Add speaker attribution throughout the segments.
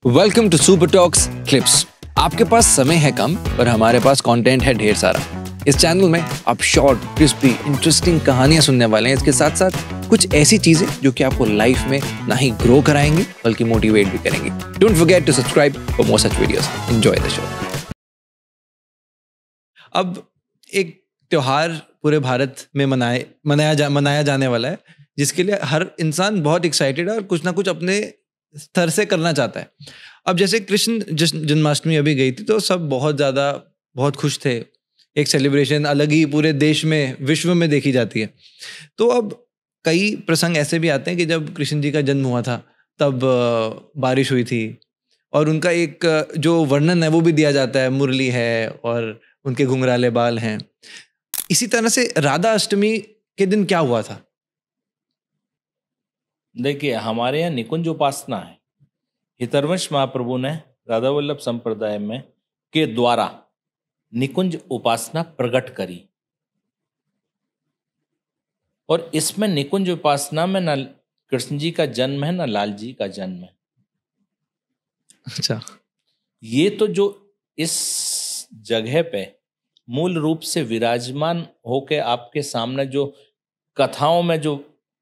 Speaker 1: Welcome to super talks clips. आपके पास समय है कम पर हमारे पास कंटेंट है ढेर सारा। इस चैनल में आप शॉर्ट, क्रिस्पी, इंटरेस्टिंग कहानियां सुनने वाले हैं। इसके साथ साथ कुछ ऐसी चीजें जो कि आपको लाइफ में ना ही ग्रो कराएंगी बल्कि मोटिवेट भी करेंगी। Don't forget to subscribe for more such videos. Enjoy the show. अब एक त्योहार पूरे भारत में मनाया जाने वाला है, जिसके लिए हर इंसान बहुत एक्साइटेड है और कुछ ना कुछ अपने स्तर से करना चाहता है। अब जैसे कृष्ण जन्माष्टमी अभी गई थी तो सब बहुत खुश थे। एक सेलिब्रेशन अलग ही पूरे देश में, विश्व में देखी जाती है। तो अब कई प्रसंग ऐसे भी आते हैं कि जब कृष्ण जी का जन्म हुआ था तब बारिश हुई थी, और उनका एक जो वर्णन है वो भी दिया जाता है, मुरली है और उनके घुंघराले बाल हैं। इसी तरह से राधा अष्टमी के दिन क्या हुआ था?
Speaker 2: देखिए, हमारे यहाँ निकुंज उपासना है। हितरवंश महाप्रभु ने राधा वल्लभ संप्रदाय में के द्वारा निकुंज उपासना प्रकट करी, और इसमें निकुंज उपासना में न कृष्ण जी का जन्म है न लाल जी का जन्म है।
Speaker 1: अच्छा,
Speaker 2: ये तो जो इस जगह पे मूल रूप से विराजमान होके आपके सामने जो कथाओं में जो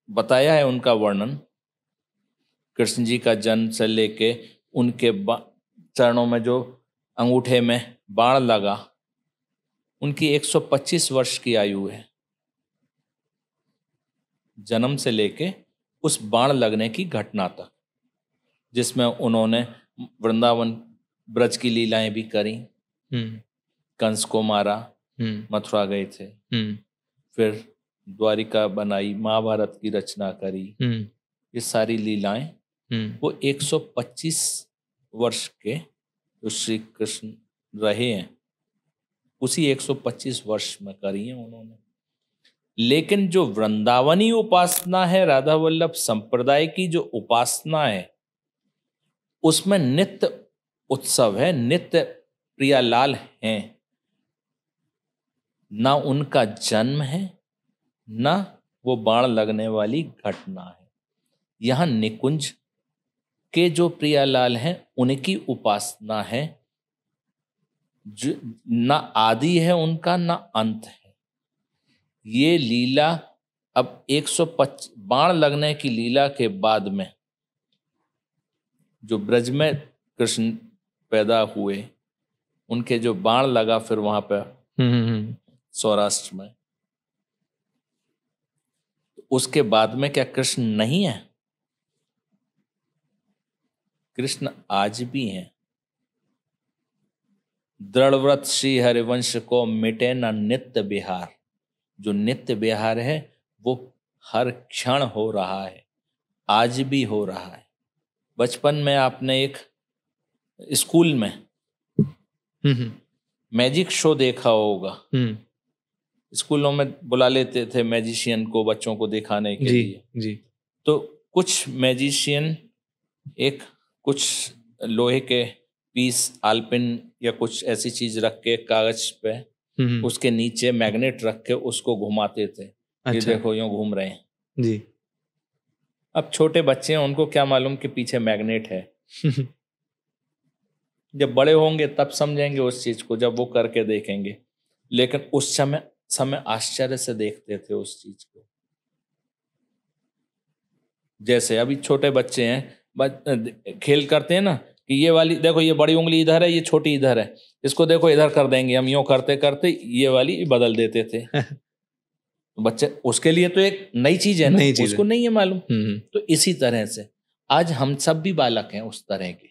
Speaker 2: बताया है, उनका वर्णन, कृष्ण जी का जन्म से लेके उनके चरणों में जो अंगूठे में बाण लगा, उनकी 125 वर्ष की आयु है। जन्म से लेके उस बाण लगने की घटना तक, जिसमें उन्होंने वृंदावन ब्रज की लीलाएं भी करी, कंस को मारा, मथुरा गए थे, फिर द्वारिका बनाई, महाभारत की रचना करी। ये सारी लीलाएं वो 125 वर्ष के जो श्री कृष्ण रहे हैं उसी 125 वर्ष में करी है उन्होंने। लेकिन जो वृंदावनी उपासना है, राधा वल्लभ संप्रदाय की जो उपासना है, उसमें नित्य उत्सव है, नित्य प्रियालाल हैं। ना उनका जन्म है, ना वो बाण लगने वाली घटना है। यहां निकुंज के जो प्रियालाल हैं उनकी उपासना है, जो ना आदि है उनका, ना अंत है। ये लीला अब 125 बाण लगने की लीला के बाद में जो ब्रज में कृष्ण पैदा हुए, उनके जो बाण लगा फिर वहां पर सौराष्ट्र में, उसके बाद में क्या कृष्ण नहीं है? कृष्ण आज भी हैं। दृढ़व्रत श्री हरिवंश को मिटे न नित्य बिहार। जो नित्य बिहार है वो हर क्षण हो रहा है, आज भी हो रहा है। बचपन में आपने एक स्कूल में मैजिक शो देखा होगा। स्कूलों में बुला लेते थे मैजिशियन को बच्चों को दिखाने के लिए।
Speaker 1: जी।
Speaker 2: तो कुछ मैजिशियन कुछ लोहे के पीस, आलपिन या कुछ ऐसी चीज रख के कागज पे उसके नीचे मैग्नेट रख के उसको घुमाते थे। अच्छा। ये देखो यूं घूम रहे हैं
Speaker 1: जी।
Speaker 2: अब छोटे बच्चे हैं, उनको क्या मालूम कि पीछे मैग्नेट है। जब बड़े होंगे तब समझेंगे उस चीज को, जब वो करके देखेंगे। लेकिन उस समय आश्चर्य से देखते थे उस चीज को। जैसे अभी छोटे बच्चे हैं, खेल करते हैं ना कि ये वाली देखो, ये बड़ी उंगली इधर है, ये छोटी इधर है, इसको देखो इधर कर देंगे हम। यूं करते करते ये वाली बदल देते थे। तो बच्चे, उसके लिए तो एक नई चीज है ना, उसको नहीं है मालूम। तो इसी तरह से आज हम सब भी बालक हैं उस तरह के।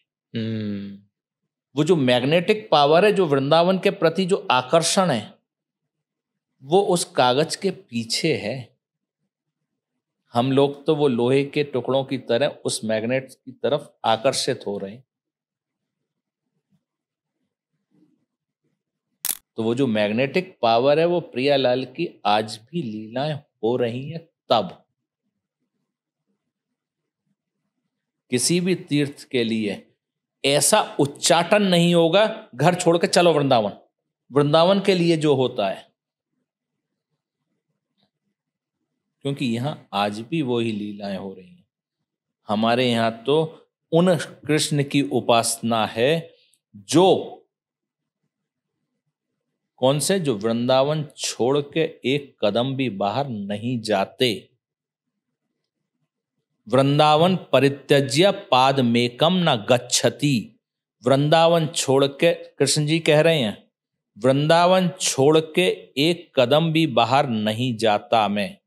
Speaker 2: वो जो मैग्नेटिक पावर है, जो वृंदावन के प्रति जो आकर्षण है, वो उस कागज के पीछे है। हम लोग तो वो लोहे के टुकड़ों की तरह उस मैग्नेट की तरफ आकर्षित हो रहे हैं। तो वो जो मैग्नेटिक पावर है वो प्रियालाल की आज भी लीलाएं हो रही हैं। तब किसी भी तीर्थ के लिए ऐसा उच्चाटन नहीं होगा घर छोड़ के चलो वृंदावन। वृंदावन के लिए जो होता है, क्योंकि यहां आज भी वही लीलाएं हो रही हैं। हमारे यहाँ तो उन कृष्ण की उपासना है जो कौन से, जो वृंदावन छोड़ के एक कदम भी बाहर नहीं जाते। वृंदावन परित्यज्य पादमेकम न गच्छति। वृंदावन छोड़ के, कृष्ण जी कह रहे हैं, वृंदावन छोड़ के एक कदम भी बाहर नहीं जाता मैं।